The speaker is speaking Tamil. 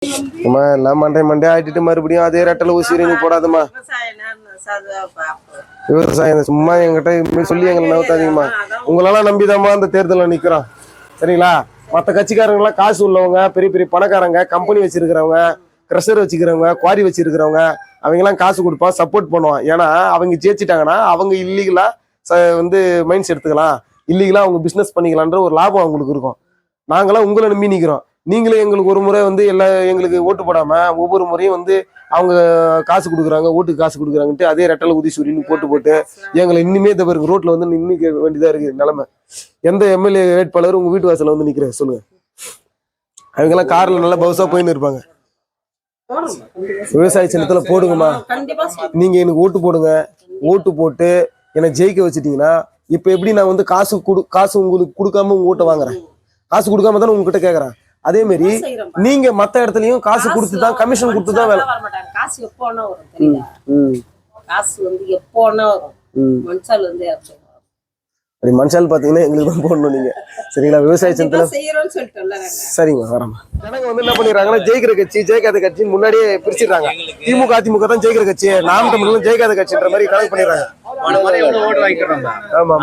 அம்மா எல்லாம் மண்டே ஆயிட்டு மறுபடியும் அதே ரெட்டல ஊசி நீ போடாதம்மா. விவசாயம் சும்மா என்கிட்ட இனிமே சொல்லி எங்களை நவுத்தாதீங்கம்மா. உங்களெல்லாம் நம்பிதாம்மா அந்த தேர்தலில் நிக்கிறோம். சரிங்களா? மற்ற கட்சிக்காரங்களாம் காசு உள்ளவங்க, பெரிய பெரிய பணக்காரங்க, கம்பெனி வச்சிருக்கிறவங்க, க்ரெஷர் வச்சுக்கிறவங்க, குவாரி வச்சிருக்கிறவங்க, அவங்கெல்லாம் காசு கொடுப்பான், சப்போர்ட் பண்ணுவான். ஏன்னா அவங்க ஜெயிச்சிட்டாங்கன்னா அவங்க இல்லீகலா மைண்ட்ஸ் எடுத்துக்கலாம், இல்லீகலா அவங்க பிசினஸ் பண்ணிக்கலான்ற ஒரு லாபம் அவங்களுக்கு இருக்கும். நாங்களாம் உங்களை நம்பி நிக்கிறோம். நீங்களே எங்களுக்கு ஒரு முறை எங்களுக்கு ஓட்டு போடாம ஒவ்வொரு முறையும் அவங்க காசு கொடுக்குறாங்க, ஓட்டுக்கு காசு கொடுக்குறாங்கன்ட்டு அதே ரெட்டலை உதி சூரியன் போட்டு எங்களை இன்னுமே இந்த பிறகு ரோட்ல நிக்க வேண்டியதா இருக்கு நிலைமை. எந்த எம்எல்ஏ வேட்பாளர் உங்க வீட்டு வாசல நிக்கிற சொல்லுங்க? அவங்க எல்லாம் கார்ல நல்லா பவுசா போயின்னு இருப்பாங்க. விவசாய சின்னத்துல போடுங்கம்மா. நீங்க எனக்கு ஓட்டு போடுங்க. ஓட்டு போட்டு என்னை ஜெயிக்க வச்சுட்டீங்கன்னா இப்ப எப்படி நான் காசு உங்களுக்கு கொடுக்காம உங்க ஓட்டை வாங்குறேன், காசு கொடுக்காம தானே உங்ககிட்ட கேக்குறேன். அதே மாதிரி நீங்க மத்த இடத்துலயும் காசு கொடுத்துதான், கமிஷன் கொடுத்துதான் வேலை. காசு எப்போனா வரும், காசு எப்போனா வரும். மனுஷால் பாத்தீங்கன்னா எங்களுக்கு தான் போடணும் நீங்க. சரிங்களா? விவசாய சின்னத்துல சரிங்க வரமா. ஜனங்க என்ன பண்ணிடுறாங்கன்னா ஜெயிக்கிற கட்சி ஜெயிக்காத கட்சின்னு முன்னாடியே பிரிச்சிடுறாங்க. திமுக அதிமுக தான் ஜெயிக்கிற கட்சி, நாம் தமிழ் ஜெயிக்காத கட்சின்ற மாதிரி கணக்கு பண்ணிடுறாங்க. ஆமா.